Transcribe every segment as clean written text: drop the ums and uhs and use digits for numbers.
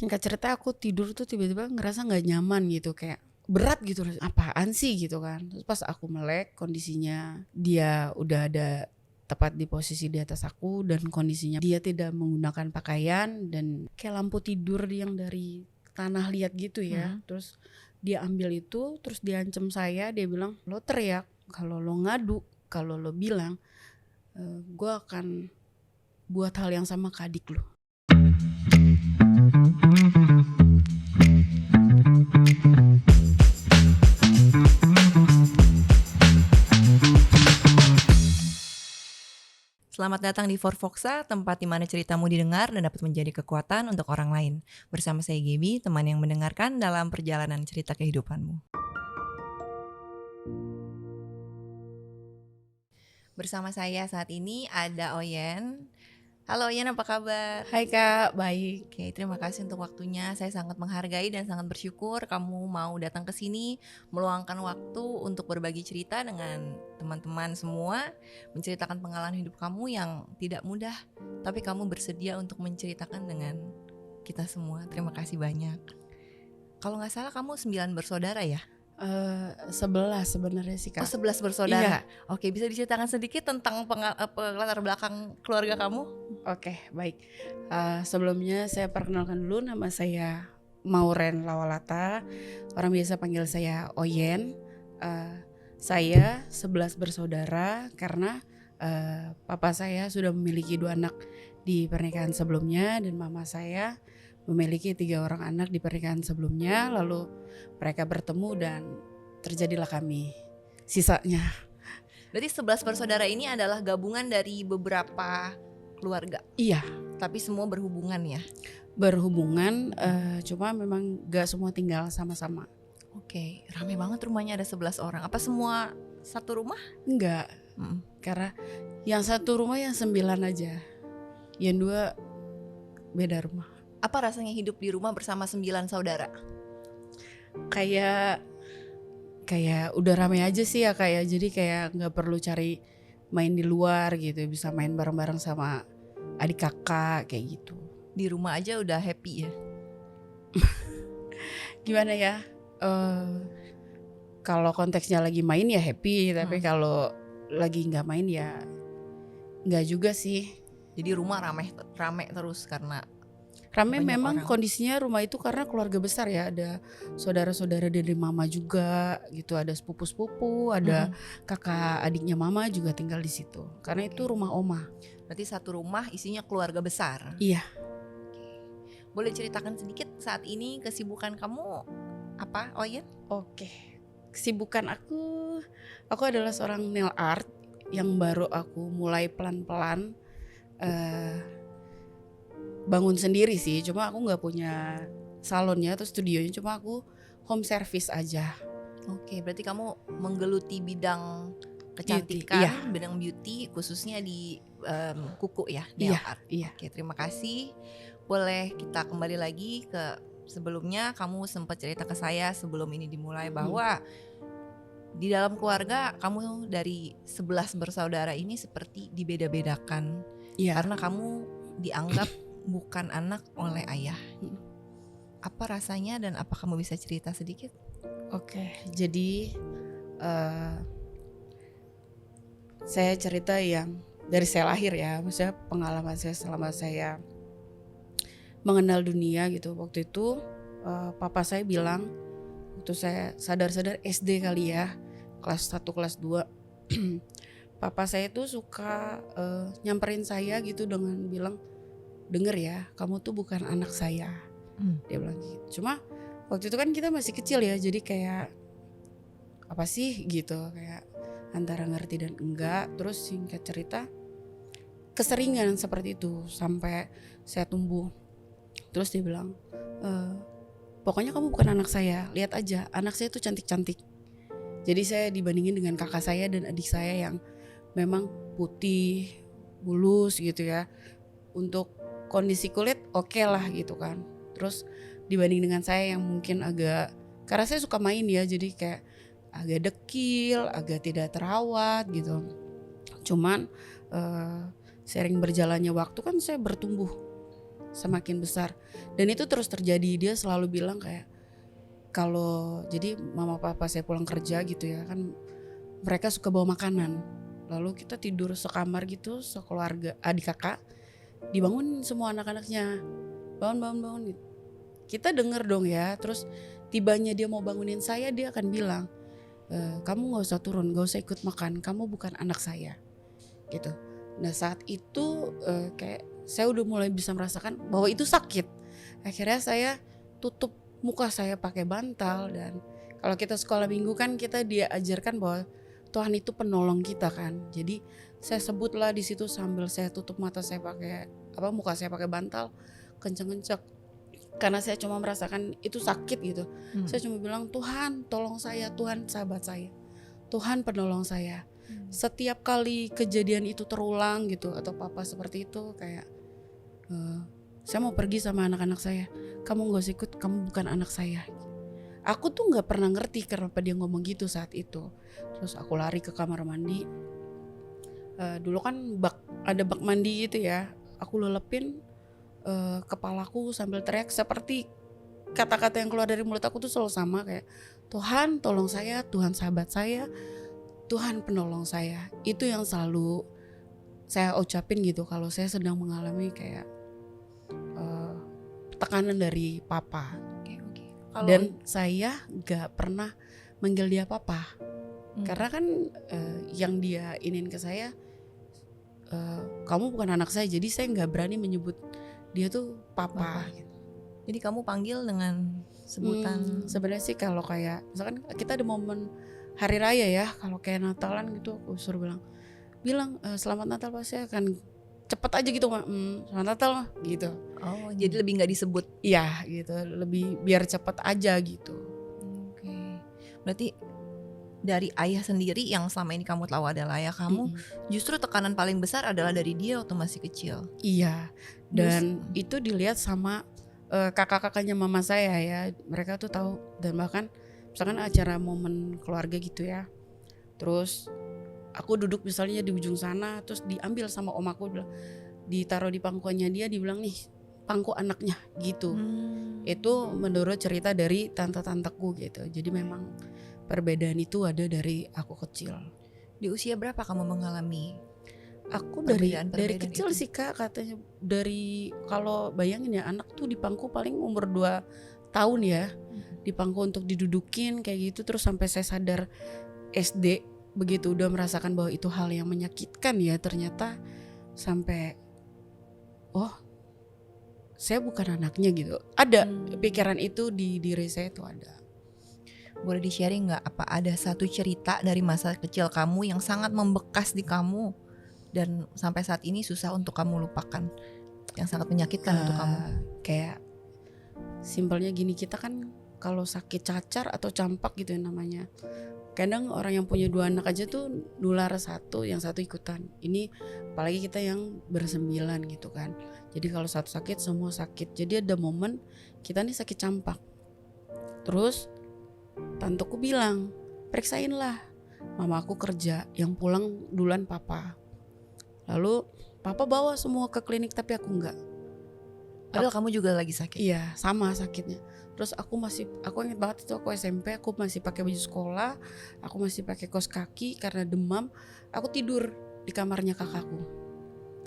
Singkat cerita aku tidur tuh tiba-tiba ngerasa nggak nyaman gitu, kayak berat gitu, apaan sih gitu kan. Terus pas aku melek kondisinya dia udah ada tepat di posisi di atas aku, dan kondisinya dia tidak menggunakan pakaian dan kayak lampu tidur yang dari tanah liat gitu ya. Terus dia ambil itu, terus dia ancam saya, dia bilang lo teriak, kalau lo ngadu, kalau lo bilang gue akan buat hal yang sama ke adik lo. Selamat datang di Forfoxa, tempat di mana ceritamu didengar dan dapat menjadi kekuatan untuk orang lain. Bersama saya Gaby, teman yang mendengarkan dalam perjalanan cerita kehidupanmu. Bersama saya saat ini ada Oyen. Halo Oyen, apa kabar? Hai Kak, baik. Oke, terima kasih untuk waktunya. Saya sangat menghargai dan sangat bersyukur kamu mau datang ke sini, meluangkan waktu untuk berbagi cerita dengan teman-teman semua, menceritakan pengalaman hidup kamu yang tidak mudah, tapi kamu bersedia untuk menceritakan dengan kita semua. Terima kasih banyak. Kalau nggak salah kamu 9 bersaudara ya? 11 sebenarnya sih Kak. 11 bersaudara. Iya. Oke, bisa diceritakan sedikit tentang latar belakang keluarga kamu? Oke, baik. Sebelumnya saya perkenalkan dulu, nama saya Mauren Lawalata. Orang biasa panggil saya Oyen. Saya 11 bersaudara karena papa saya sudah memiliki 2 anak di pernikahan sebelumnya, dan mama saya memiliki 3 orang anak di pernikahan sebelumnya. Lalu mereka bertemu dan terjadilah kami sisanya. Berarti 11 bersaudara ini adalah gabungan dari beberapa keluarga. Iya, tapi semua berhubungan ya? Berhubungan, cuma memang gak semua tinggal sama-sama. Oke, rame banget rumahnya, ada 11 orang. Apa semua satu rumah? Enggak, karena yang satu rumah yang 9 aja, yang 2 beda rumah. Apa rasanya hidup di rumah bersama 9 saudara? Kayak udah rame aja sih ya, kayak jadi kayak nggak perlu cari main di luar gitu, bisa main bareng-bareng sama adik kakak kayak gitu. Di rumah aja udah happy ya? Gimana ya? Kalau konteksnya lagi main ya happy, tapi kalau lagi nggak main ya nggak juga sih. Jadi rumah rame terus karena rame memang orang. Kondisinya rumah itu karena keluarga besar ya, ada saudara-saudara dari mama juga gitu, ada sepupu-sepupu, ada kakak adiknya mama juga tinggal di situ. Karena itu rumah oma. Berarti satu rumah isinya keluarga besar. Iya. Boleh ceritakan sedikit saat ini kesibukan kamu apa, Oyen? Oke. Kesibukan aku adalah seorang nail art yang baru aku mulai pelan-pelan bangun sendiri sih. Cuma aku nggak punya salonnya atau studionya, cuma aku home service aja. Oke, berarti kamu menggeluti bidang kecantikan, iya. Bidang beauty khususnya di kuku ya, Iya, nail art. iya. Oke, terima kasih. Boleh kita kembali lagi ke sebelumnya, kamu sempat cerita ke saya sebelum ini dimulai bahwa di dalam keluarga kamu dari 11 bersaudara ini seperti dibeda-bedakan. Iya. Karena kamu dianggap bukan anak oleh ayah. Apa rasanya dan apa kamu bisa cerita sedikit? Oke, jadi saya cerita yang dari saya lahir ya, maksudnya pengalaman saya selama saya mengenal dunia gitu. Waktu itu papa saya bilang, waktu saya sadar-sadar SD kali ya, kelas 1 kelas 2 papa saya tuh suka nyamperin saya gitu dengan bilang, denger ya, kamu tuh bukan anak saya. Dia bilang gitu. Cuma waktu itu kan kita masih kecil ya, jadi kayak apa sih gitu, kayak antara ngerti dan enggak. Terus singkat cerita keseringan seperti itu sampai saya tumbuh. Terus dia bilang, pokoknya kamu bukan anak saya, lihat aja anak saya tuh cantik-cantik. Jadi saya dibandingin dengan kakak saya dan adik saya yang memang putih, mulus gitu ya. Untuk kondisi kulit oke lah gitu kan. Terus dibanding dengan saya yang mungkin agak, karena saya suka main ya, jadi kayak agak dekil, agak tidak terawat gitu. Cuman sering berjalannya waktu kan saya bertumbuh semakin besar. Dan itu terus terjadi. Dia selalu bilang kayak kalau jadi mama papa saya pulang kerja gitu ya kan, mereka suka bawa makanan. Lalu kita tidur sekamar gitu sekeluarga, adik kakak, dibangun semua anak-anaknya, bangun gitu. Kita denger dong ya. Terus tibanya dia mau bangunin saya, dia akan bilang, kamu gak usah turun, gak usah ikut makan, kamu bukan anak saya gitu. Nah saat itu kayak saya udah mulai bisa merasakan bahwa itu sakit. Akhirnya saya tutup muka saya pakai bantal. Dan kalau kita sekolah minggu kan kita diajarkan bahwa Tuhan itu penolong kita kan. Jadi saya sebutlah di situ sambil saya tutup mata saya pakai muka saya pakai bantal kenceng-kenceng. Karena saya cuma merasakan itu sakit gitu. Saya cuma bilang, Tuhan tolong saya, Tuhan sahabat saya, Tuhan penolong saya. Setiap kali kejadian itu terulang gitu atau papa seperti itu kayak saya mau pergi sama anak-anak saya, kamu gak usah ikut, kamu bukan anak saya. Aku tuh gak pernah ngerti kenapa dia ngomong gitu saat itu. Terus aku lari ke kamar mandi. Dulu kan ada bak mandi gitu ya. Aku lelepin kepalaku sambil teriak, seperti kata-kata yang keluar dari mulut aku tuh selalu sama kayak, Tuhan tolong saya, Tuhan sahabat saya, Tuhan penolong saya. Itu yang selalu saya ucapin gitu kalau saya sedang mengalami kayak tekanan dari papa. Dan saya gak pernah manggil dia papa. Karena kan yang dia inin ke saya, kamu bukan anak saya, jadi saya gak berani menyebut dia tuh papa. Gitu. Jadi kamu panggil dengan sebutan sebenarnya sih kalau kayak misalkan kita ada momen hari raya ya, kalau kayak Natalan gitu aku suruh bilang selamat Natal, pasti akan cepet aja gitu, selamat Natal gitu. Oh, jadi lebih nggak disebut? Iya gitu, lebih biar cepet aja gitu. Oke. Berarti dari ayah sendiri yang selama ini kamu tahu adalah ayah kamu, justru tekanan paling besar adalah dari dia waktu masih kecil. Iya. Dan itu dilihat sama kakak-kakaknya mama saya ya, mereka tuh tahu. Dan bahkan misalkan acara momen keluarga gitu ya, terus aku duduk misalnya di ujung sana, terus diambil sama om aku, bilang ditaruh di pangkuannya dia, dibilang nih pangku anaknya gitu. Itu menurut cerita dari tante-tanteku gitu. Jadi memang perbedaan itu ada dari aku kecil. Di usia berapa kamu mengalami? Aku dari kecil itu sih Kak, katanya dari, kalau bayangin ya, anak tuh dipangku paling umur 2 tahun ya. Dipangku untuk didudukin kayak gitu, terus sampai saya sadar SD, begitu udah merasakan bahwa itu hal yang menyakitkan ya, ternyata sampai saya bukan anaknya gitu. Ada pikiran itu di diri saya tuh ada. Boleh di-sharing gak, apa ada satu cerita dari masa kecil kamu yang sangat membekas di kamu dan sampai saat ini susah untuk kamu lupakan, yang sangat menyakitkan untuk kamu? Kayak simpelnya gini, kita kan kalau sakit cacar atau campak gitu ya namanya, kadang orang yang punya 2 anak aja tuh nular satu, yang satu ikutan. Ini apalagi kita yang ber9 gitu kan. Jadi kalau satu sakit semua sakit. Jadi ada momen kita nih sakit campak, terus tanteku bilang, periksain lah. Mama aku kerja, yang pulang duluan papa. Lalu papa bawa semua ke klinik, tapi aku enggak. Padahal kamu juga lagi sakit. Iya, sama sakitnya. Terus aku ingat banget itu aku SMP, aku masih pakai baju sekolah, aku masih pakai kaos kaki karena demam. Aku tidur di kamarnya kakakku.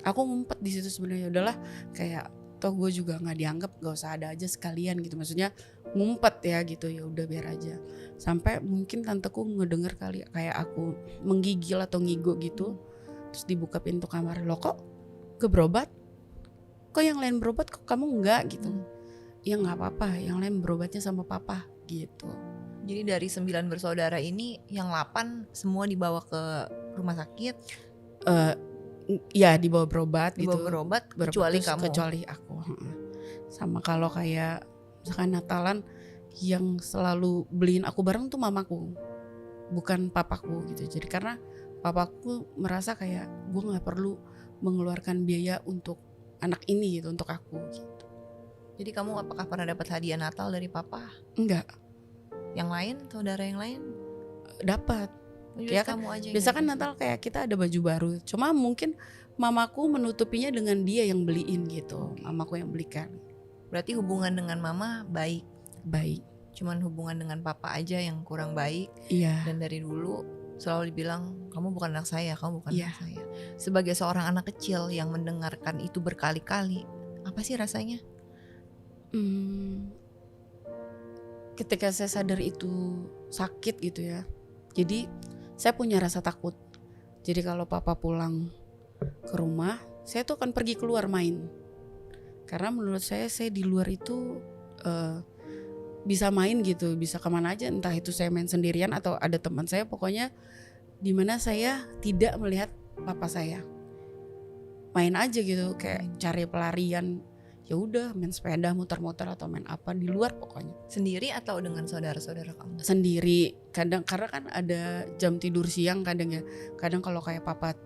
Aku ngumpet di situ sebenarnya. Udahlah, kayak toh gue juga nggak dianggap, gak usah ada aja sekalian gitu. Maksudnya ngumpet ya gitu, ya udah biar aja. Sampai mungkin tanteku ngedenger kali kayak aku menggigil atau ngigo gitu. Terus dibuka pintu kamar, lo kok berobat? Kok yang lain berobat, kok kamu enggak gitu? Ya nggak apa-apa, yang lain berobatnya sama papa gitu. Jadi dari 9 bersaudara ini, yang 8 semua dibawa ke rumah sakit? Ya dibawa berobat gitu. Berobat kecuali kamu? Kecuali aku. Sama kalau kayak misalkan Natalan, yang selalu beliin aku barang tuh mamaku, bukan papaku gitu. Jadi karena papaku merasa kayak gue gak perlu mengeluarkan biaya untuk anak ini gitu, untuk aku gitu. Jadi kamu apakah pernah dapat hadiah Natal dari papa? Enggak. Yang lain, saudara yang lain? Dapat. Ya kan, kamu aja. biasa kan Natal kayak kita ada baju baru. Cuma mungkin mamaku menutupinya dengan dia yang beliin gitu, mamaku yang belikan. Berarti hubungan dengan mama baik, Baik. cuman hubungan dengan papa aja yang kurang baik. Iya. Dan dari dulu selalu dibilang kamu bukan anak saya, kamu bukan Iya. anak saya. Sebagai seorang anak kecil yang mendengarkan itu berkali-kali, apa sih rasanya? Ketika saya sadar itu sakit gitu ya, jadi saya punya rasa takut. Jadi kalau papa pulang ke rumah, saya tuh akan pergi keluar main. Karena menurut saya di luar itu bisa main gitu, bisa kemana aja, entah itu saya main sendirian atau ada teman saya, pokoknya dimana saya tidak melihat papa saya. Main aja gitu, kayak cari pelarian, ya udah main sepeda, muter-muter atau main apa di luar pokoknya. Sendiri atau dengan saudara-saudara kamu? Sendiri, kadang karena kan ada jam tidur siang kadang ya. Kadang kalau kayak papa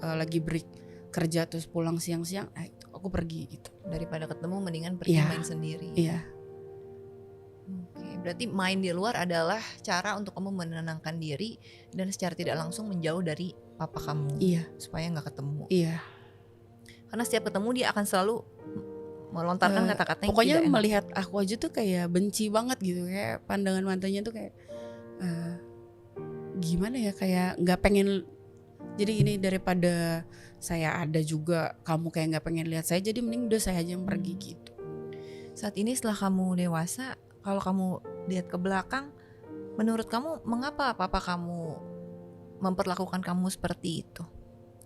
lagi break kerja terus pulang siang-siang, itu aku pergi gitu. Daripada ketemu mendingan pergi Iya. main sendiri. Iya. Oke, berarti main di luar adalah cara untuk kamu menenangkan diri dan secara tidak langsung menjauh dari papa kamu. Iya. Supaya nggak ketemu. Iya. Karena setiap ketemu dia akan selalu melontarkan kata-kata yang pokoknya tidak enak. melihat aku aja tuh kayak benci banget gitu, kayak pandangan matanya tuh kayak gimana ya, kayak nggak pengen. Jadi gini, daripada saya ada juga kamu kayak nggak pengen lihat saya, jadi mending udah saya aja yang pergi gitu. Saat ini setelah kamu dewasa, kalau kamu lihat ke belakang, menurut kamu mengapa papa kamu memperlakukan kamu seperti itu?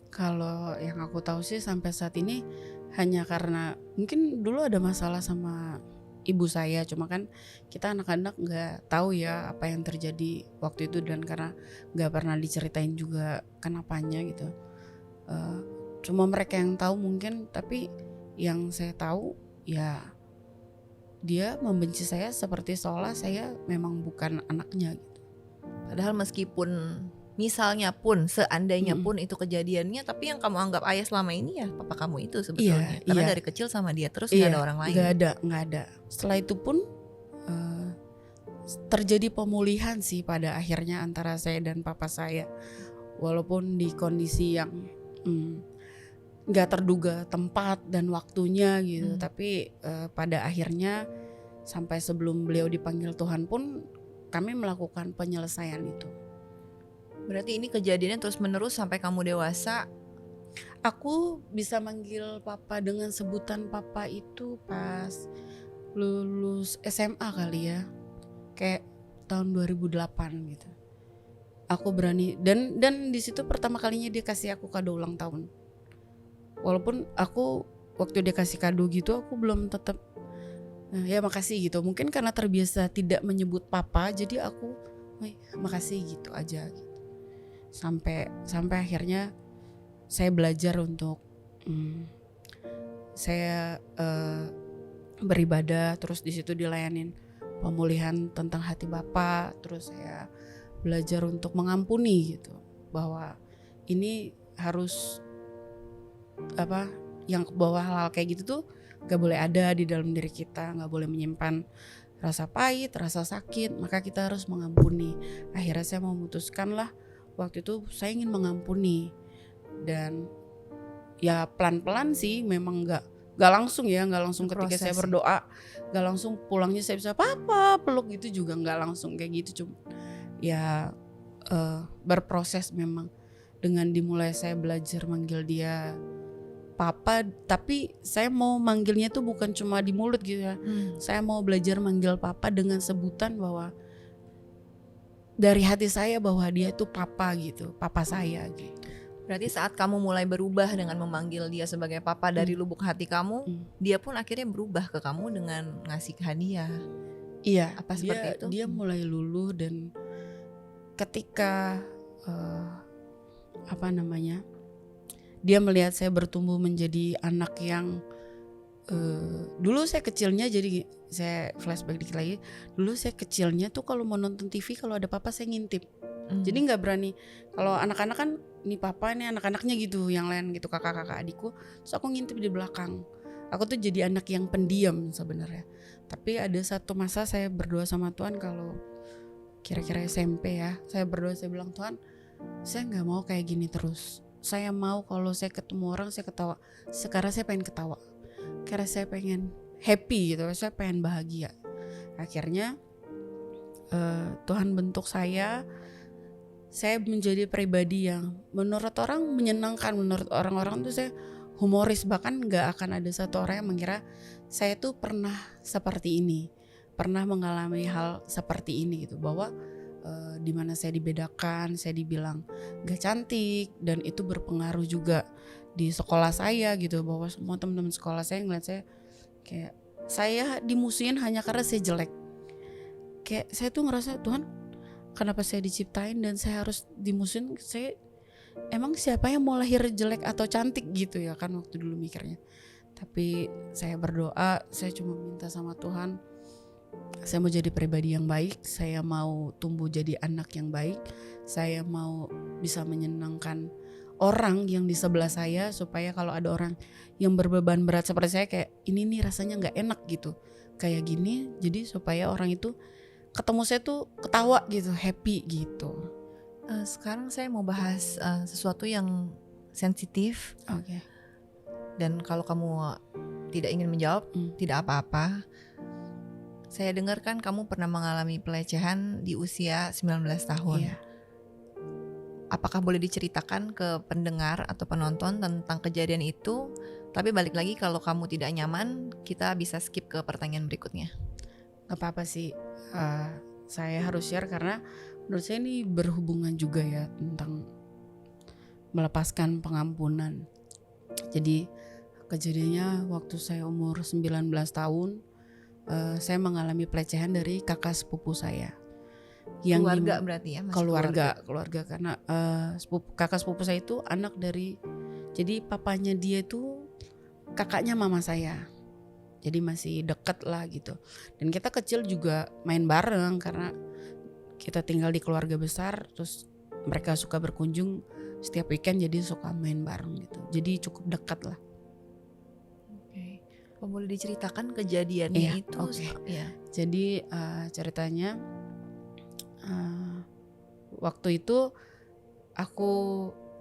Kalau yang aku tahu sih sampai saat ini hanya karena mungkin dulu ada masalah sama ibu saya, cuma kan kita anak-anak nggak tahu ya apa yang terjadi waktu itu, dan karena nggak pernah diceritain juga kenapanya gitu. Cuma mereka yang tahu mungkin, tapi yang saya tahu ya dia membenci saya seperti seolah saya memang bukan anaknya gitu. Padahal meskipun misalnya pun, seandainya pun itu kejadiannya, tapi yang kamu anggap ayah selama ini ya papa kamu itu sebetulnya. Karena dari kecil sama dia terus, gak ada orang lain. Gak ada. Setelah itu pun terjadi pemulihan sih pada akhirnya antara saya dan papa saya. Walaupun di kondisi yang gak terduga tempat dan waktunya gitu. Tapi pada akhirnya sampai sebelum beliau dipanggil Tuhan pun kami melakukan penyelesaian itu. Berarti ini kejadiannya terus menerus sampai kamu dewasa. Aku bisa manggil papa dengan sebutan papa itu pas lulus SMA kali ya, kayak tahun 2008 gitu. Aku berani, dan di situ pertama kalinya dia kasih aku kado ulang tahun. Walaupun aku waktu dia kasih kado gitu aku belum tetap ya makasih gitu. Mungkin karena terbiasa tidak menyebut papa, jadi aku makasih gitu aja gitu. Sampai akhirnya saya belajar untuk saya beribadah, terus di situ dilayanin pemulihan tentang hati Bapak, terus saya belajar untuk mengampuni gitu, bahwa ini harus yang bawah hal kayak gitu tuh gak boleh ada di dalam diri kita, gak boleh menyimpan rasa pahit, rasa sakit, maka kita harus mengampuni. Akhirnya saya memutuskan lah waktu itu saya ingin mengampuni, dan ya pelan-pelan sih, memang nggak langsung ketika saya berdoa, nggak langsung pulangnya saya bisa papa peluk gitu juga, nggak langsung kayak gitu. Cuma ya berproses memang. Dengan dimulai saya belajar manggil dia papa, tapi saya mau manggilnya tuh bukan cuma di mulut gitu ya. Saya mau belajar manggil papa dengan sebutan bahwa dari hati saya bahwa dia itu papa gitu, papa saya gitu. Berarti saat kamu mulai berubah dengan memanggil dia sebagai papa dari lubuk hati kamu, dia pun akhirnya berubah ke kamu dengan ngasih hadiah. Iya, apa seperti itu? Dia mulai luluh, dan ketika dia melihat saya bertumbuh menjadi anak yang dulu saya kecilnya, jadi saya flashback dikit lagi. Dulu saya kecilnya tuh kalau mau nonton TV, kalau ada papa saya ngintip. Jadi nggak berani. Kalau anak-anak kan ini papa, ini anak-anaknya gitu, yang lain gitu, kakak-kakak adikku. Terus aku ngintip di belakang. Aku tuh jadi anak yang pendiam sebenarnya. Tapi ada satu masa saya berdoa sama Tuhan, kalau kira-kira SMP ya, saya berdoa, saya bilang, Tuhan, saya nggak mau kayak gini terus. saya mau kalau saya ketemu orang saya ketawa. Sekarang saya pengen ketawa karena saya pengen happy gitu, saya pengen bahagia. Akhirnya Tuhan bentuk saya menjadi pribadi yang menurut orang menyenangkan, menurut orang-orang tuh saya humoris, bahkan gak akan ada satu orang yang mengira saya tuh pernah seperti ini, pernah mengalami hal seperti ini gitu, bahwa dimana saya dibedakan, saya dibilang gak cantik, dan itu berpengaruh juga di sekolah saya gitu, bahwa semua teman-teman sekolah saya ngeliat saya kayak saya dimusuhin hanya karena saya jelek. Kayak saya tuh ngerasa, Tuhan kenapa saya diciptain dan saya harus dimusuhin? Saya emang siapa yang mau lahir jelek atau cantik gitu ya kan waktu dulu mikirnya. Tapi saya berdoa, saya cuma minta sama Tuhan, saya mau jadi pribadi yang baik, saya mau tumbuh jadi anak yang baik, saya mau bisa menyenangkan orang yang di sebelah saya, supaya kalau ada orang yang berbeban berat seperti saya, kayak ini nih rasanya gak enak gitu kayak gini, jadi supaya orang itu ketemu saya tuh ketawa gitu, happy gitu. Sekarang saya mau bahas sesuatu yang sensitif. Oke. Dan kalau kamu tidak ingin menjawab, tidak apa-apa. Saya dengar kan kamu pernah mengalami pelecehan di usia 19 tahun. Iya. Apakah boleh diceritakan ke pendengar atau penonton tentang kejadian itu? Tapi balik lagi, kalau kamu tidak nyaman, kita bisa skip ke pertanyaan berikutnya. Gak apa-apa sih, saya harus share karena menurut saya ini berhubungan juga ya tentang melepaskan pengampunan. Jadi kejadiannya waktu saya umur 19 tahun, saya mengalami pelecehan dari kakak sepupu saya. Keluarga berarti ya? Keluarga karena kakak sepupu saya itu anak dari, jadi papanya dia itu kakaknya mama saya. Jadi masih deket lah gitu. Dan kita kecil juga main bareng karena kita tinggal di keluarga besar. Terus mereka suka berkunjung setiap weekend, jadi suka main bareng gitu. Jadi cukup dekat lah. Oke. Oh, boleh diceritakan kejadiannya itu? Okay. Iya. Jadi ceritanya waktu itu aku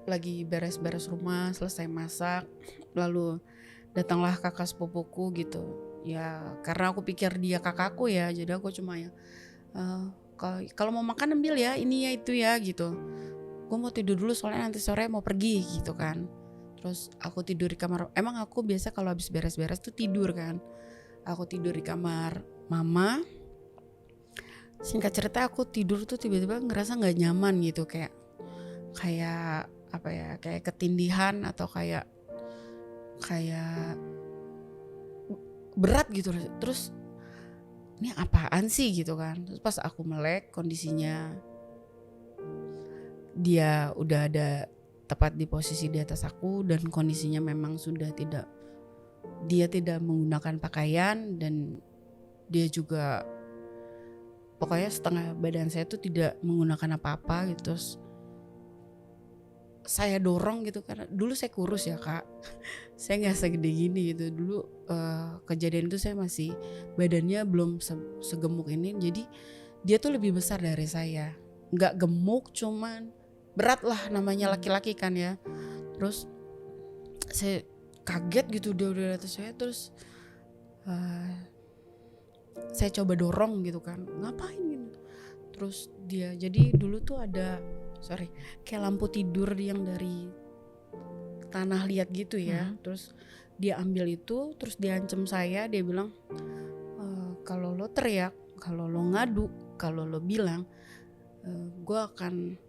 lagi beres-beres rumah, selesai masak, lalu datanglah kakak sepupuku gitu. Ya karena aku pikir dia kakakku ya, jadi aku cuma ya kalau mau makan ambil ya, ini ya itu ya gitu. Gue mau tidur dulu soalnya nanti sore mau pergi gitu kan. Terus aku tidur di kamar. Emang aku biasa kalau habis beres-beres tuh tidur kan. Aku tidur di kamar mama. Singkat cerita aku tidur tuh tiba-tiba ngerasa nggak nyaman gitu, kayak apa ya, kayak ketindihan atau kayak berat gitu. Terus ini apaan sih gitu kan. Terus pas aku melek, kondisinya dia udah ada tepat di posisi di atas aku, dan kondisinya memang sudah dia tidak menggunakan pakaian, dan dia juga pokoknya setengah badan saya tuh tidak menggunakan apa-apa gitu. Terus saya dorong gitu, karena dulu saya kurus ya kak, saya nggak segede gini gitu dulu. Kejadian itu saya masih badannya belum segemuk ini, jadi dia tuh lebih besar dari saya, nggak gemuk cuman berat lah, namanya laki-laki kan ya. Terus saya kaget gitu, dia udah di atas saya. Terus saya coba dorong gitu kan, ngapain gitu. Terus dia, jadi dulu tuh ada kayak lampu tidur yang dari tanah liat gitu ya. Terus dia ambil itu, terus dia ancam saya, dia bilang kalau lo teriak, kalau lo ngadu, kalau lo bilang, gue akan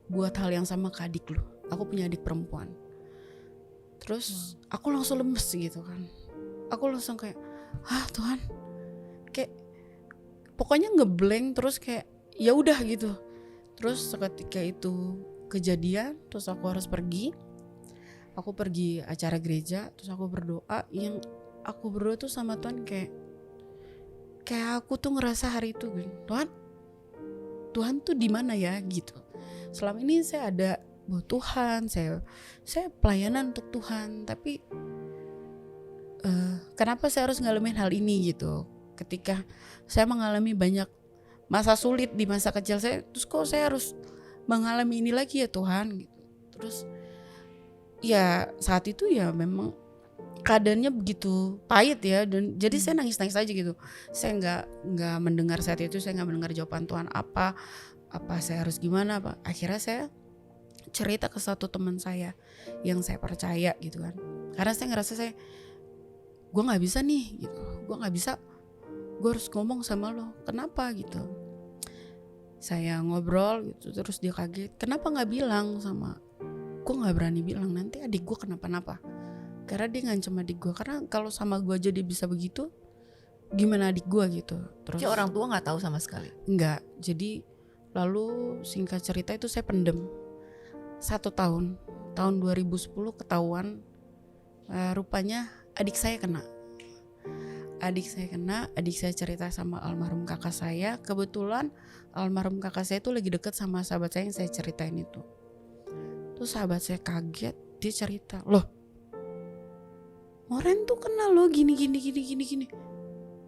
buat hal yang sama ke adik lo. Aku punya adik perempuan. Terus aku langsung lemes gitu kan. Aku langsung kayak, Tuhan, kayak pokoknya ngeblank. Terus kayak ya udah gitu. Terus seketika itu kejadian, terus aku harus pergi. Aku pergi acara gereja, terus aku berdoa. Yang aku berdoa tuh sama Tuhan, kayak aku tuh ngerasa hari itu, Tuhan tuh di mana ya gitu. Selama ini saya ada buat Tuhan, saya pelayanan untuk Tuhan, tapi kenapa saya harus ngalamin hal ini gitu. Ketika saya mengalami banyak masa sulit di masa kecil saya, terus kok saya harus mengalami ini lagi ya Tuhan gitu. Terus ya saat itu ya memang keadaannya begitu pahit ya, dan jadi saya nangis-nangis aja gitu. Saya nggak mendengar saat itu, saya nggak mendengar jawaban Tuhan apa saya harus gimana apa. Akhirnya saya cerita ke satu teman saya yang saya percaya gitu kan. Karena saya ngerasa gue nggak bisa nih gitu, gue nggak bisa, gue harus ngomong sama lo. Kenapa gitu? Saya ngobrol gitu, terus dia kaget. Kenapa nggak bilang sama? Gue nggak berani bilang, nanti adik gue kenapa-napa. Karena dia ngancam adik gue. Karena kalau sama gue aja dia bisa begitu, gimana adik gue gitu. Terus Jadi orang tua nggak tahu sama sekali. enggak. Jadi lalu singkat cerita itu saya pendem 1 tahun. Tahun 2010 ketahuan. Rupanya adik saya kena. Adik saya cerita sama almarhum kakak saya. Kebetulan almarhum kakak saya itu lagi deket sama sahabat saya yang saya ceritain itu. Terus sahabat saya kaget, dia cerita, loh Moren tuh kenal lo gini.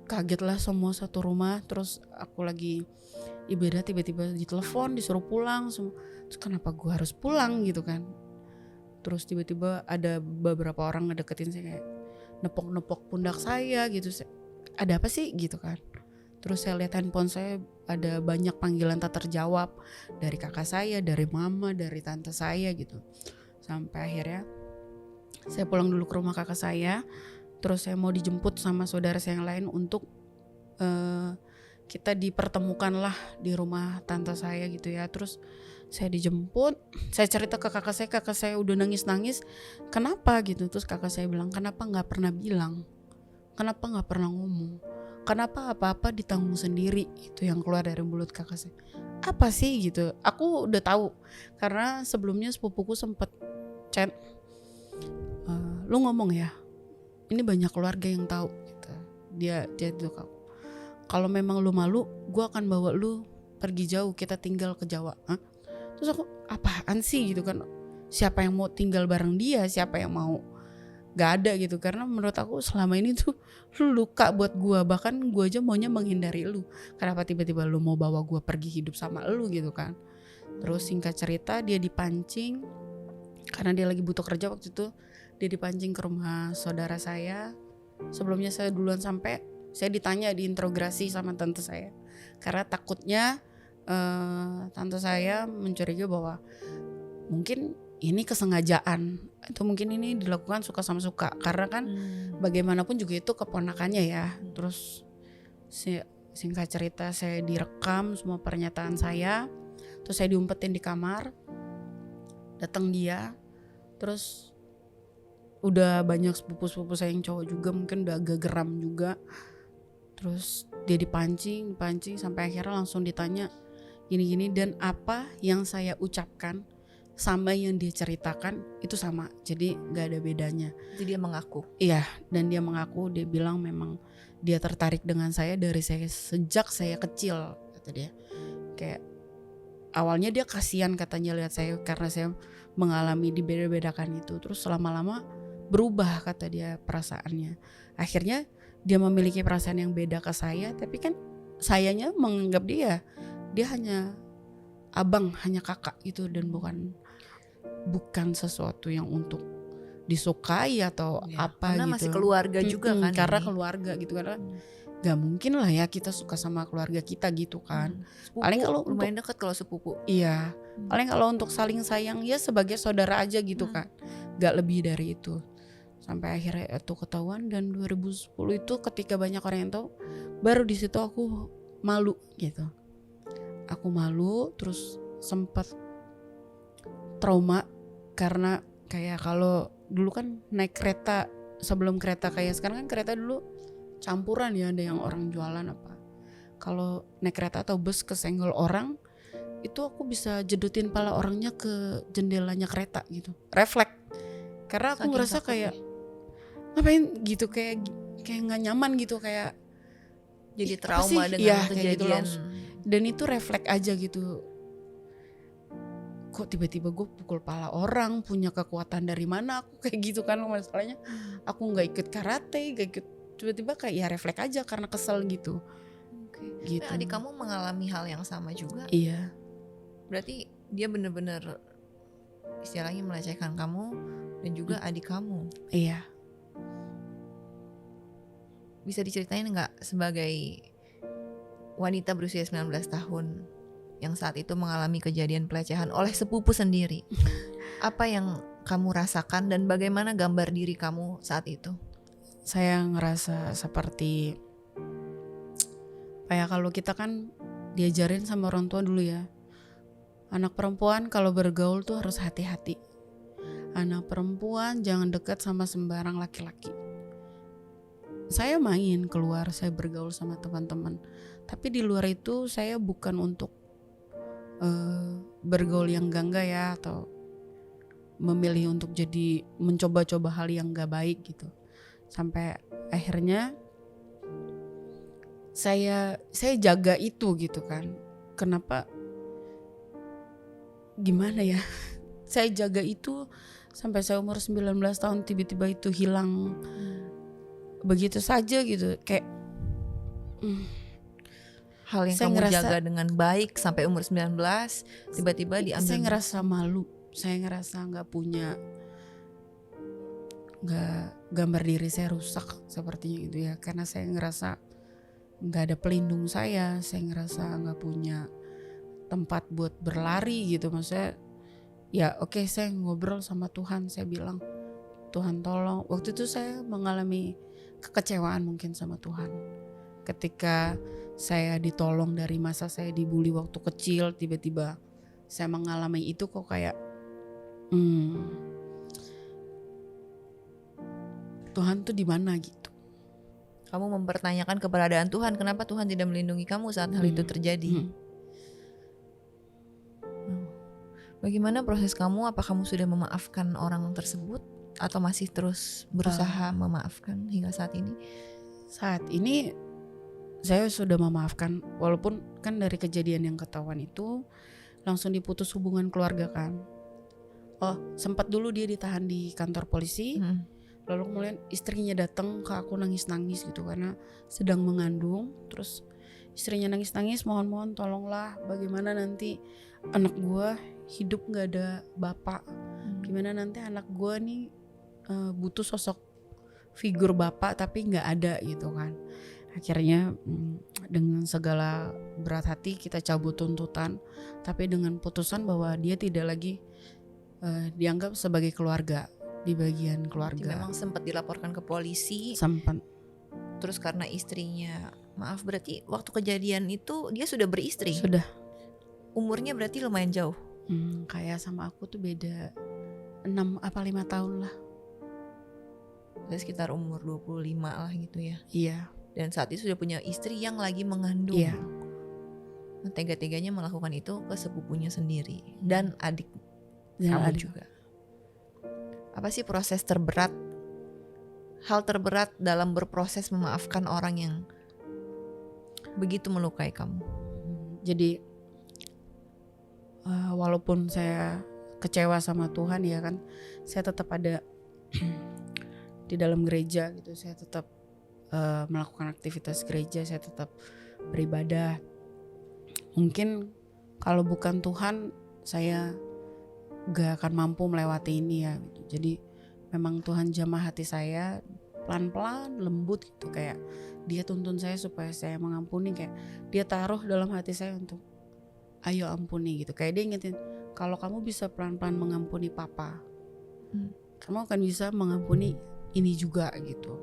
Kaget lah semua satu rumah. Terus aku lagi ibadah, tiba-tiba ditelepon disuruh pulang semua. Terus kenapa gue harus pulang gitu kan. Terus tiba-tiba ada beberapa orang ngedeketin saya, kayak nepok-nepok pundak saya gitu. Ada apa sih gitu kan. Terus saya lihat handphone saya ada banyak panggilan tak terjawab, dari kakak saya, dari mama, dari tante saya gitu. Sampai akhirnya saya pulang dulu ke rumah kakak saya. Terus saya mau dijemput sama saudara saya yang lain untuk kita dipertemukan lah di rumah tante saya gitu ya. Terus saya dijemput, saya cerita ke kakak saya udah nangis-nangis. Kenapa gitu? Terus kakak saya bilang, kenapa gak pernah bilang? Kenapa gak pernah ngomong? Kenapa apa-apa ditanggung sendiri? Itu yang keluar dari mulut kakak saya. Apa sih gitu? Aku udah tahu karena sebelumnya sepupuku sempet chat, lu ngomong ya, ini banyak keluarga yang tahu gitu. Dia tuh, kalau memang lu malu, gue akan bawa lu pergi jauh, kita tinggal ke Jawa. Terus aku, apaan sih gitu kan? Siapa yang mau tinggal bareng dia? Siapa yang mau? Gak ada gitu. Karena menurut aku selama ini tuh lu luka buat gue. Bahkan gue aja maunya menghindari lu. Kenapa tiba-tiba lu mau bawa gue pergi hidup sama lu gitu kan? Terus singkat cerita dia dipancing, karena dia lagi butuh kerja waktu itu. Dia dipancing ke rumah saudara saya. Sebelumnya saya duluan sampai, saya ditanya, diinterogasi sama tante saya. Karena takutnya tante saya mencurigai bahwa mungkin ini kesengajaan, atau mungkin ini dilakukan suka sama suka. Karena kan bagaimanapun juga itu keponakannya ya. Terus singkat cerita saya direkam semua pernyataan saya. Terus saya diumpetin di kamar. Datang dia. Terus udah banyak sepupu-sepupu saya yang cowok juga, mungkin udah agak geram juga. Terus dia dipancing sampai akhirnya langsung ditanya gini-gini, dan apa yang saya ucapkan sama yang dia ceritakan itu sama, jadi gak ada bedanya. Jadi dia mengaku? Iya, dan dia mengaku, dia bilang memang dia tertarik dengan saya dari sejak saya kecil, kata dia. Kayak awalnya dia kasihan katanya lihat saya karena saya mengalami dibeda-bedakan itu. Terus lama-lama berubah kata dia perasaannya. Akhirnya dia memiliki perasaan yang beda ke saya, tapi kan sayanya menganggap dia hanya abang, hanya kakak gitu, dan bukan sesuatu yang untuk disukai atau ya, apa karena gitu. Masih keluarga juga kan. Karena keluarga gitu, karena gak mungkin lah ya kita suka sama keluarga kita gitu kan. Sepupu, paling kalau lumayan dekat kalau sepupu. Iya, paling kalau untuk saling sayang ya sebagai saudara aja gitu kan. Gak lebih dari itu. Sampai akhirnya itu ketahuan, dan 2010 itu ketika banyak orang yang tahu, baru di situ aku malu gitu. Aku malu, terus sempat trauma karena kayak kalau dulu kan naik kereta, sebelum kereta kayak sekarang kan kereta dulu campuran ya, ada yang orang jualan apa. Kalau naik kereta atau bus kesenggol orang, itu aku bisa jedutin pala orangnya ke jendelanya kereta gitu, refleks. Karena aku ngerasa kayak ngapain gitu, kayak nggak nyaman gitu, kayak jadi trauma dengan kejadian gitu. Dan itu refleks aja gitu. Kok tiba-tiba gue pukul pala orang, punya kekuatan dari mana aku kayak gitu kan. Masalahnya aku nggak ikut karate, nggak ikut, tiba-tiba kayak ya refleks aja karena kesel gitu. Gitu. Adik kamu mengalami hal yang sama juga? Iya. Berarti dia bener-bener istilahnya melecehkan kamu dan juga adik kamu. Iya. Bisa diceritain nggak sebagai wanita berusia 19 tahun yang saat itu mengalami kejadian pelecehan oleh sepupu sendiri, apa yang kamu rasakan dan bagaimana gambar diri kamu saat itu? Saya ngerasa seperti kayak kalau kita kan diajarin sama orang tua dulu ya, anak perempuan kalau bergaul tuh harus hati-hati. Anak perempuan jangan dekat sama sembarang laki-laki. Saya main keluar, saya bergaul sama teman-teman. Tapi di luar itu saya bukan untuk bergaul yang enggak ya, atau memilih untuk jadi mencoba-coba hal yang enggak baik gitu. Sampai akhirnya saya jaga itu gitu kan. Kenapa? Gimana ya? Saya jaga itu sampai saya umur 19 tahun tiba-tiba itu hilang begitu saja gitu. Kayak hal yang saya kamu ngerasa, jaga dengan baik sampai umur 19 tiba-tiba diambil. Saya ngerasa malu, saya ngerasa nggak punya, nggak, gambar diri saya rusak sepertinya gitu ya, karena saya ngerasa nggak ada pelindung saya ngerasa nggak punya tempat buat berlari gitu. Maksudnya ya oke, saya ngobrol sama Tuhan, saya bilang Tuhan tolong. Waktu itu saya mengalami kekecewaan mungkin sama Tuhan ketika saya ditolong dari masa saya dibully waktu kecil, tiba-tiba saya mengalami itu kok kayak Tuhan tuh di mana gitu. Kamu mempertanyakan keberadaan Tuhan, kenapa Tuhan tidak melindungi kamu saat hal itu terjadi? Bagaimana proses kamu? Apa kamu sudah memaafkan orang tersebut atau masih terus berusaha memaafkan hingga saat ini? Saat ini saya sudah memaafkan, walaupun kan dari kejadian yang ketahuan itu langsung diputus hubungan keluarga kan. Sempat dulu dia ditahan di kantor polisi. Lalu kemudian istrinya datang ke aku nangis-nangis gitu karena sedang mengandung. Terus istrinya nangis-nangis, mohon-mohon tolonglah, bagaimana nanti anak gue hidup gak ada bapak. Gimana nanti anak gue nih butuh sosok figur bapak tapi gak ada gitu kan. Akhirnya dengan segala berat hati kita cabut tuntutan, tapi dengan putusan bahwa dia tidak lagi dianggap sebagai keluarga di bagian keluarga. Jadi memang sempat dilaporkan ke polisi. Sempat. Terus karena istrinya, maaf berarti waktu kejadian itu dia sudah beristri? Sudah. Umurnya berarti lumayan jauh? Kayak sama aku tuh beda 6 apa 5 tahun lah. Sekitar umur 25 lah gitu ya. Iya. Dan saat itu sudah punya istri yang lagi mengandung. Iya. Tega-teganya melakukan itu ke sepupunya sendiri dan adik kamu juga. Apa sih proses terberat, hal terberat dalam berproses memaafkan orang yang begitu melukai kamu? Jadi walaupun saya kecewa sama Tuhan ya kan, saya tetap ada di dalam gereja gitu. Saya tetap melakukan aktivitas gereja, saya tetap beribadah. Mungkin kalau bukan Tuhan saya gak akan mampu melewati ini ya gitu. Jadi memang Tuhan jamah hati saya pelan-pelan, lembut gitu, kayak dia tuntun saya supaya saya mengampuni, kayak dia taruh dalam hati saya untuk ayo ampuni gitu. Kayak dia ingetin, kalau kamu bisa pelan-pelan mengampuni papa, kamu akan bisa mengampuni ini juga gitu,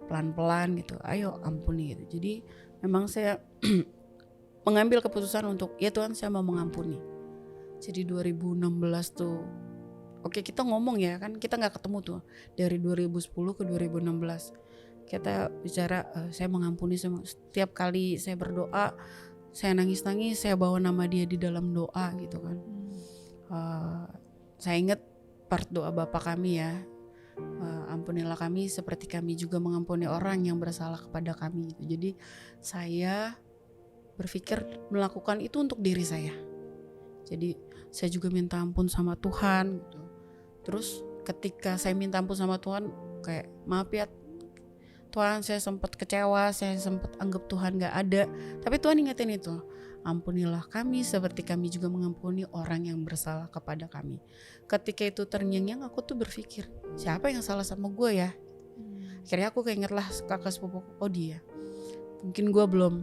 pelan-pelan gitu, ayo ampuni gitu. Jadi memang saya mengambil keputusan untuk ya Tuhan, saya mau mengampuni. Jadi 2016 tuh oke, kita ngomong ya kan, kita gak ketemu tuh dari 2010 ke 2016. Kita bicara saya mengampuni setiap kali saya berdoa, saya nangis-nangis, saya bawa nama dia di dalam doa gitu kan. Saya ingat part doa Bapa kami ya, ampunilah kami seperti kami juga mengampuni orang yang bersalah kepada kami gitu. Jadi saya berpikir melakukan itu untuk diri saya. Jadi saya juga minta ampun sama Tuhan gitu. Terus ketika saya minta ampun sama Tuhan, kayak maaf ya Tuhan, saya sempat kecewa, saya sempat anggap Tuhan gak ada. Tapi Tuhan ingetin itu, ampunilah kami seperti kami juga mengampuni orang yang bersalah kepada kami. Ketika itu terngiang-ngiang, aku tuh berpikir, siapa yang salah sama gue ya? Akhirnya aku keingetlah kakak sepupuku, oh dia. Mungkin gue belum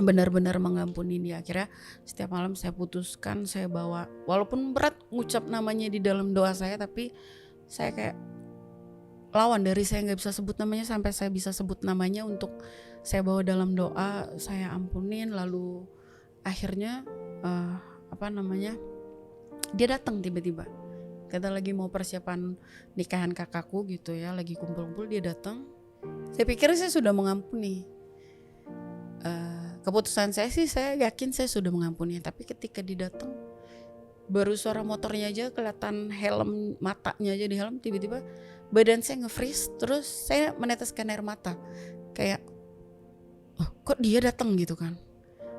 benar-benar mengampuni dia. Akhirnya setiap malam saya putuskan, saya bawa, walaupun berat ngucap namanya di dalam doa saya, tapi saya kayak lawan dari saya nggak bisa sebut namanya sampai saya bisa sebut namanya, untuk saya bawa dalam doa, saya ampunin. Lalu akhirnya dia datang tiba-tiba. Kita lagi mau persiapan nikahan kakakku gitu ya, lagi kumpul-kumpul, dia datang. Saya pikir saya sudah mengampuni. Keputusan saya sih, saya yakin saya sudah mengampuni. Tapi ketika dia datang, baru suara motornya aja kelihatan, helm matanya aja di helm, tiba-tiba badan saya nge-freeze, terus saya meneteskan air mata. Kayak, oh, kok dia datang gitu kan.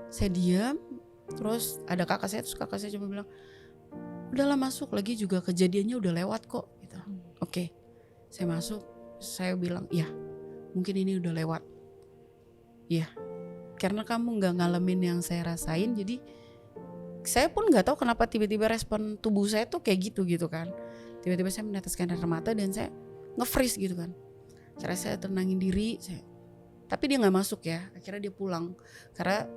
Saya diam, terus ada kakak saya, terus kakak saya cuma bilang, udahlah masuk, lagi juga kejadiannya udah lewat kok gitu. Oke. Saya masuk, saya bilang, iya mungkin ini udah lewat. Iya, karena kamu gak ngalamin yang saya rasain, jadi saya pun gak tahu kenapa tiba-tiba respon tubuh saya tuh kayak gitu kan. Tiba-tiba saya meneteskan air mata dan saya nge-freeze gitu kan. Akhirnya saya tenangin diri, tapi dia gak masuk ya. Akhirnya dia pulang, karena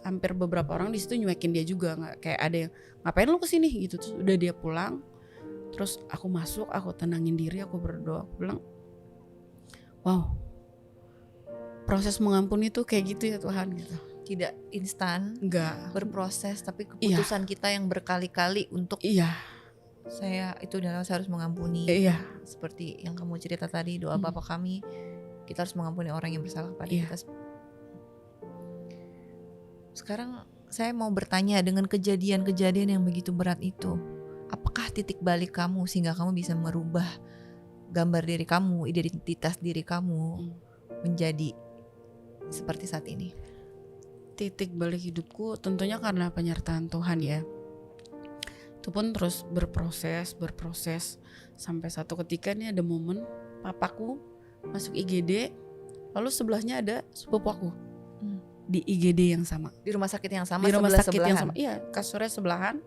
hampir beberapa orang di situ nyuekin dia juga, nggak kayak ada yang ngapain lu kesini gitu. Terus udah dia pulang, terus aku masuk, aku tenangin diri, aku berdoa, aku bilang, wow, proses mengampuni tuh kayak gitu ya Tuhan gitu. Tidak instan, enggak, berproses, tapi keputusan kita yang berkali-kali untuk saya harus mengampuni. Seperti yang kamu cerita tadi, doa Bapa kami, kita harus mengampuni orang yang bersalah pada kita. Sekarang saya mau bertanya, dengan kejadian-kejadian yang begitu berat itu, apakah titik balik kamu sehingga kamu bisa merubah gambar diri kamu, identitas diri kamu menjadi seperti saat ini? Titik balik hidupku tentunya karena penyertaan Tuhan ya. Itu pun terus berproses sampai satu ketika nih ada momen papaku masuk IGD, lalu sebelahnya ada sepupu aku di IGD yang sama, di rumah sakit yang sama, di rumah sakit yang sama, iya, kasurnya sebelahan.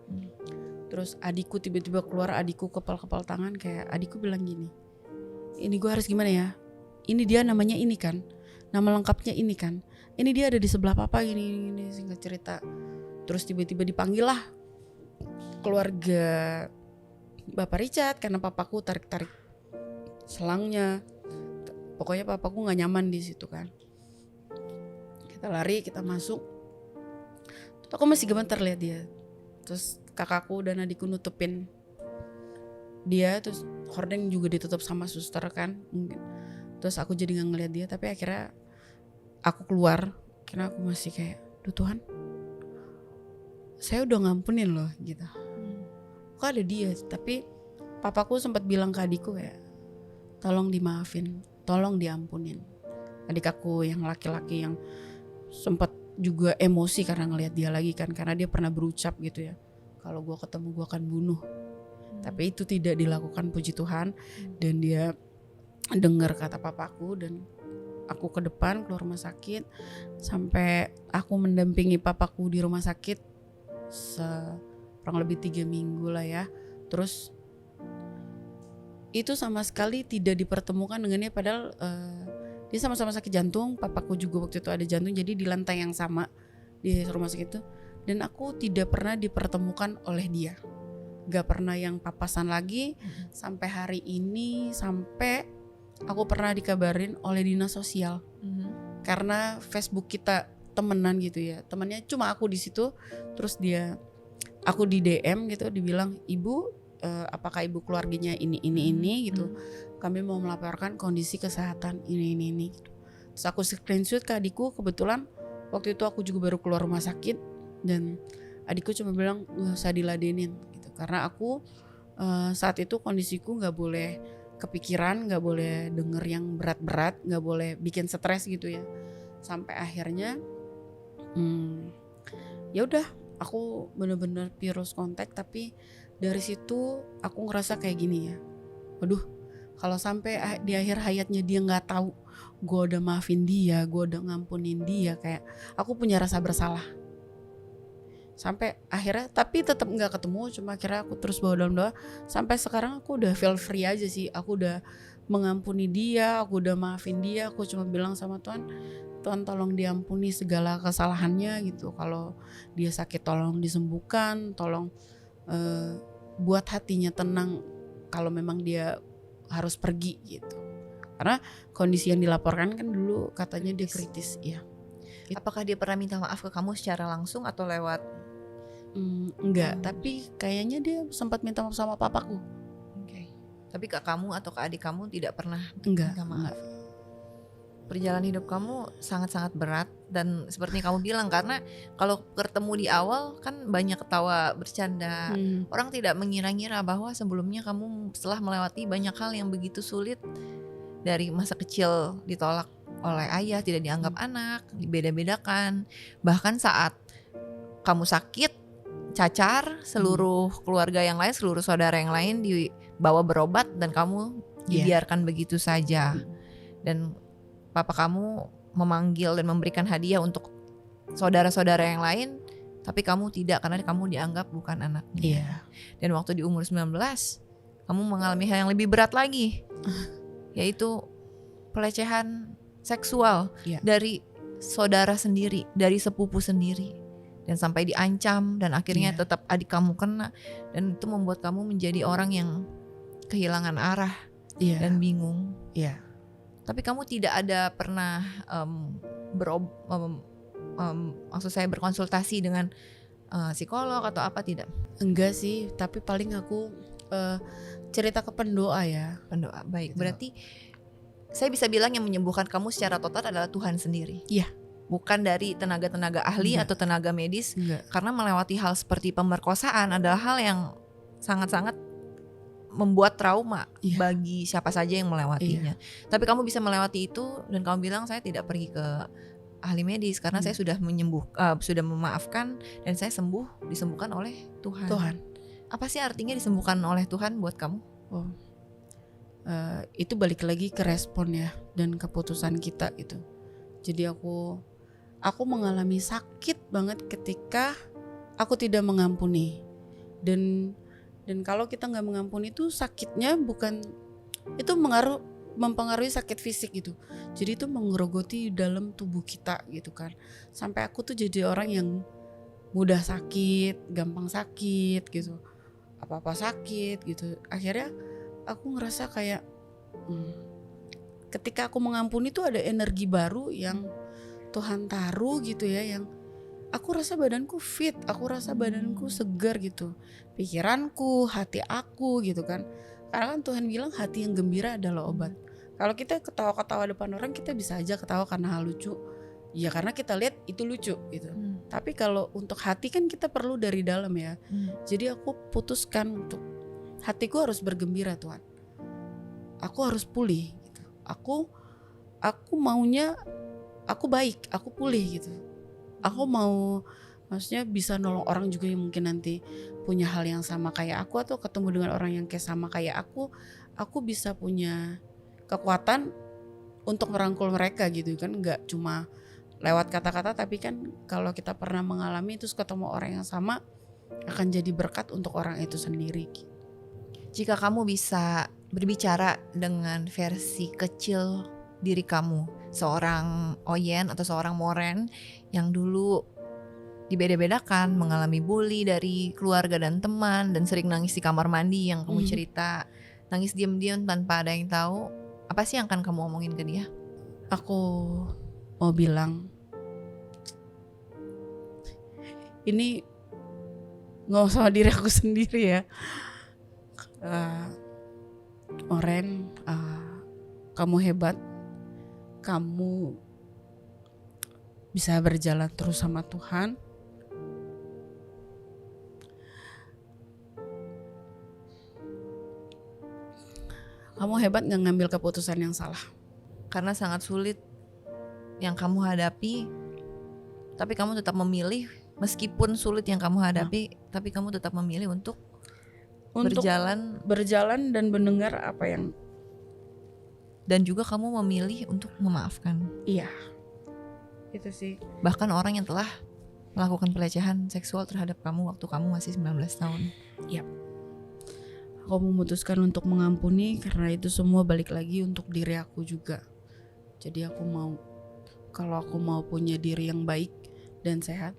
Terus adikku tiba-tiba keluar, adikku kepal-kepal tangan, kayak adikku bilang gini, ini gue harus gimana ya, ini dia namanya ini kan, nama lengkapnya ini kan, ini dia ada di sebelah papa gini singkat cerita. Terus tiba-tiba dipanggil lah keluarga Bapak Richard karena papaku tarik-tarik selangnya. Pokoknya papaku nggak nyaman di situ kan. Kita lari, kita masuk. Terus aku masih gemetar lihat dia. Terus kakakku dan adikku nutupin dia, terus hordeng juga ditutup sama suster kan mungkin. Terus aku jadi nggak ngeliat dia, tapi akhirnya aku keluar karena aku masih kayak, duh Tuhan, saya udah ngampunin loh gitu. Kok ada dia? Tapi papaku sempat bilang ke adikku kayak, tolong dimaafin, tolong diampunin. Adik aku yang laki-laki yang sempat juga emosi karena ngelihat dia lagi kan, karena dia pernah berucap gitu ya, kalau gue ketemu gue akan bunuh. Tapi itu tidak dilakukan, puji Tuhan. Dan dia dengar kata papaku, dan aku ke depan keluar rumah sakit sampai aku mendampingi papaku di rumah sakit kurang lebih 3 minggu lah ya. Terus itu sama sekali tidak dipertemukan dengannya, padahal dia sama-sama sakit jantung. Papaku juga waktu itu ada jantung, jadi di lantai yang sama di rumah sakit itu. Dan aku tidak pernah dipertemukan oleh dia, gak pernah yang papasan lagi sampai hari ini. Sampai aku pernah dikabarin oleh dinas sosial karena Facebook kita temenan gitu ya, temannya cuma aku di situ. Terus aku di DM gitu, dibilang, ibu apakah ibu keluarganya ini gitu, kami mau melaporkan kondisi kesehatan ini gitu. Terus aku screenshot ke adikku, kebetulan waktu itu aku juga baru keluar rumah sakit, dan adikku cuma bilang gak usah diladenin gitu, karena aku saat itu kondisiku gak boleh kepikiran, gak boleh denger yang berat-berat, gak boleh bikin stres gitu ya. Sampai akhirnya ya udah, aku bener-bener virus kontak. Tapi dari situ aku ngerasa kayak gini ya, waduh, kalau sampai di akhir hayatnya dia nggak tahu gue udah maafin dia, gue udah ngampunin dia, kayak aku punya rasa bersalah. Sampai akhirnya, tapi tetap nggak ketemu, cuma akhirnya aku terus bawa dalam doa. Sampai sekarang aku udah feel free aja sih, aku udah mengampuni dia, aku udah maafin dia. Aku cuma bilang sama Tuhan, Tuhan tolong diampuni segala kesalahannya gitu. Kalau dia sakit tolong disembuhkan, tolong buat hatinya tenang kalau memang dia harus pergi gitu. Karena kondisi yang dilaporkan kan dulu katanya dia kritis ya. Apakah dia pernah minta maaf ke kamu secara langsung atau lewat? Enggak, tapi kayaknya dia sempat minta maaf sama papaku. Oke. Tapi ke kamu atau ke adik kamu tidak pernah Enggak, minta maaf? enggak. Perjalanan hidup kamu sangat-sangat berat dan seperti yang kamu bilang, karena kalau bertemu di awal kan banyak ketawa bercanda. Orang tidak mengira-ngira bahwa sebelumnya kamu setelah melewati banyak hal yang begitu sulit, dari masa kecil ditolak oleh ayah, tidak dianggap anak, dibeda-bedakan, bahkan saat kamu sakit, cacar, seluruh keluarga yang lain, seluruh saudara yang lain dibawa berobat dan kamu dibiarkan begitu saja. Dan papa kamu memanggil dan memberikan hadiah untuk saudara-saudara yang lain, tapi kamu tidak, karena kamu dianggap bukan anaknya. Dan waktu di umur 19 kamu mengalami hal yang lebih berat lagi, yaitu pelecehan seksual dari saudara sendiri, dari sepupu sendiri, dan sampai diancam, dan akhirnya tetap adik kamu kena, dan itu membuat kamu menjadi orang yang kehilangan arah dan bingung. Tapi kamu tidak ada pernah maksud saya berkonsultasi dengan psikolog atau apa, tidak? Enggak sih, tapi paling aku cerita ke pendoa ya. Pendoa, baik. Gitu. Berarti saya bisa bilang yang menyembuhkan kamu secara total adalah Tuhan sendiri. Iya. Bukan dari tenaga-tenaga ahli atau tenaga medis. Karena melewati hal seperti pemerkosaan adalah hal yang sangat-sangat membuat trauma bagi siapa saja yang melewatinya. Tapi kamu bisa melewati itu dan kamu bilang saya tidak pergi ke ahli medis karena saya sudah sudah memaafkan dan saya disembuhkan oleh Tuhan. Apa sih artinya disembuhkan oleh Tuhan buat kamu? Itu balik lagi ke respon ya dan keputusan kita gitu. Jadi aku mengalami sakit banget ketika aku tidak mengampuni. Dan kalau kita nggak mengampuni itu sakitnya bukan itu mempengaruhi sakit fisik gitu. Jadi itu menggerogoti dalam tubuh kita gitu kan. Sampai aku tuh jadi orang yang mudah sakit, gampang sakit gitu. Apa-apa sakit gitu. Akhirnya aku ngerasa kayak ketika aku mengampuni tuh ada energi baru yang Tuhan taruh gitu ya, yang aku rasa badanku fit, aku rasa badanku segar gitu, pikiranku, hati aku gitu kan. Karena kan Tuhan bilang hati yang gembira adalah obat. Kalau kita ketawa-ketawa depan orang, kita bisa aja ketawa karena hal lucu, ya karena kita lihat itu lucu gitu. Tapi kalau untuk hati kan kita perlu dari dalam ya. Jadi aku putuskan untuk hatiku harus bergembira Tuhan. Aku harus pulih gitu. Aku maunya aku baik, aku pulih gitu. Aku mau maksudnya bisa nolong orang juga yang mungkin nanti punya hal yang sama kayak aku atau ketemu dengan orang yang kayak sama kayak aku bisa punya kekuatan untuk merangkul mereka gitu kan, nggak cuma lewat kata-kata tapi kan kalau kita pernah mengalami terus ketemu orang yang sama akan jadi berkat untuk orang itu sendiri. Jika kamu bisa berbicara dengan versi kecil diri kamu, seorang Oyen atau seorang Moren yang dulu dibeda-bedakan, mengalami bully dari keluarga dan teman, dan sering nangis di kamar mandi yang kamu cerita, nangis diam-diam tanpa ada yang tahu, apa sih yang akan kamu omongin ke dia? Aku mau bilang, ini ngomong sama diri aku sendiri ya, Oren, kamu hebat, kamu bisa berjalan terus sama Tuhan. Kamu hebat gak ngambil keputusan yang salah. Karena sangat sulit yang kamu hadapi, tapi kamu tetap memilih, meskipun sulit yang kamu hadapi, tapi kamu tetap memilih untuk berjalan dan mendengar apa yang, dan juga kamu memilih untuk memaafkan. Iya, itu sih. Bahkan orang yang telah melakukan pelecehan seksual terhadap kamu waktu kamu masih 19 tahun. Aku memutuskan untuk mengampuni karena itu semua balik lagi untuk diri aku juga. Jadi kalau aku mau punya diri yang baik dan sehat,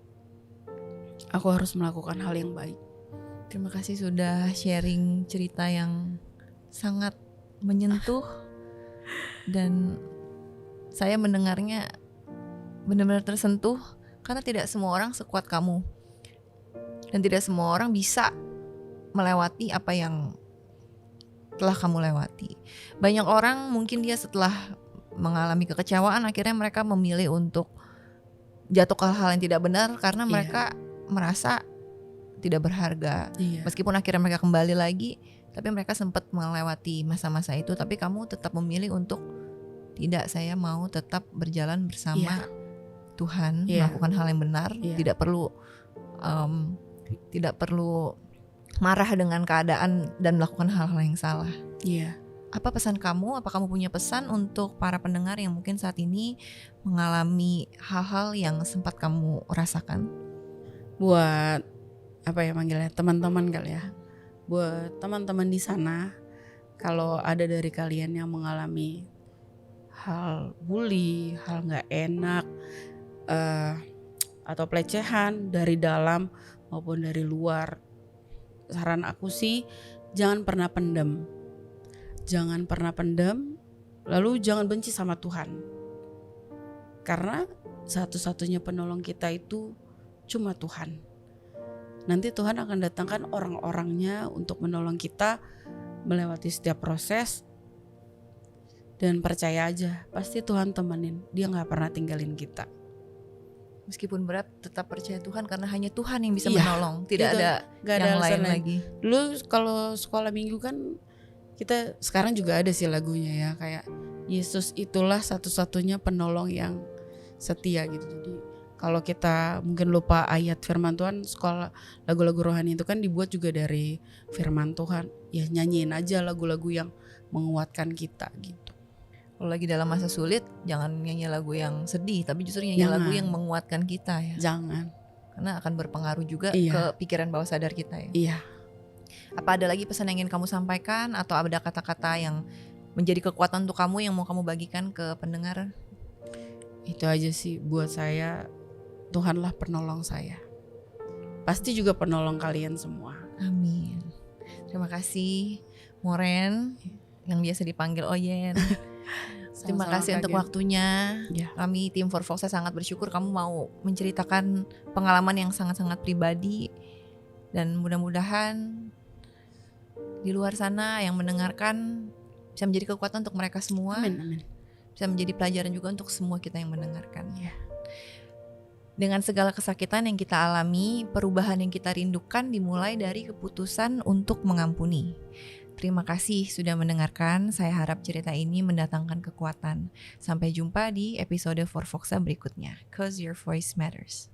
aku harus melakukan hal yang baik. Terima kasih sudah sharing cerita yang sangat menyentuh dan saya mendengarnya benar-benar tersentuh karena tidak semua orang sekuat kamu dan tidak semua orang bisa melewati apa yang telah kamu lewati. Banyak orang mungkin dia setelah mengalami kekecewaan akhirnya mereka memilih untuk jatuh ke hal yang tidak benar karena mereka merasa tidak berharga. Meskipun akhirnya mereka kembali lagi, tapi mereka sempat melewati masa-masa itu, tapi kamu tetap memilih untuk tidak, saya mau tetap berjalan bersama Tuhan, melakukan hal yang benar, tidak perlu marah dengan keadaan dan melakukan hal-hal yang salah. Apa pesan kamu? Apa kamu punya pesan untuk para pendengar yang mungkin saat ini mengalami hal-hal yang sempat kamu rasakan? Buat manggilnya teman-teman kali ya. Buat teman-teman di sana, kalau ada dari kalian yang mengalami hal bully, hal nggak enak, atau pelecehan dari dalam maupun dari luar, saran aku sih jangan pernah pendam. Jangan pernah pendam, lalu jangan benci sama Tuhan. Karena satu-satunya penolong kita itu cuma Tuhan. Nanti Tuhan akan datangkan orang-orangnya untuk menolong kita melewati setiap proses. Dan percaya aja, pasti Tuhan temenin. Dia gak pernah tinggalin kita. Meskipun berat, tetap percaya Tuhan karena hanya Tuhan yang bisa menolong. Tidak ada yang lain lagi. Dulu kalau sekolah minggu kan kita sekarang juga ada sih lagunya ya, kayak Yesus itulah satu-satunya penolong yang setia gitu. Jadi kalau kita mungkin lupa ayat firman Tuhan, sekolah lagu-lagu rohani itu kan dibuat juga dari firman Tuhan. Ya nyanyiin aja lagu-lagu yang menguatkan kita gitu. Kalau lagi dalam masa sulit, jangan nyanyi lagu yang sedih, tapi justru nyanyi lagu yang menguatkan kita ya. Jangan. Karena akan berpengaruh juga ke pikiran bawah sadar kita ya. Iya. Apa ada lagi pesan yang ingin kamu sampaikan atau ada kata-kata yang menjadi kekuatan untuk kamu yang mau kamu bagikan ke pendengar? Itu aja sih buat saya, Tuhanlah penolong saya. Pasti juga penolong kalian semua. Amin. Terima kasih Moren yang biasa dipanggil Oyen. Terima kasih untuk waktunya. Kami tim For Foxa sangat bersyukur kamu mau menceritakan pengalaman yang sangat-sangat pribadi. Dan mudah-mudahan di luar sana yang mendengarkan bisa menjadi kekuatan untuk mereka semua. Amin. Bisa menjadi pelajaran juga untuk semua kita yang mendengarkan. Dengan segala kesakitan yang kita alami, perubahan yang kita rindukan dimulai dari keputusan untuk mengampuni. Terima kasih sudah mendengarkan. Saya harap cerita ini mendatangkan kekuatan. Sampai jumpa di episode For Foxa berikutnya. 'Cause your voice matters.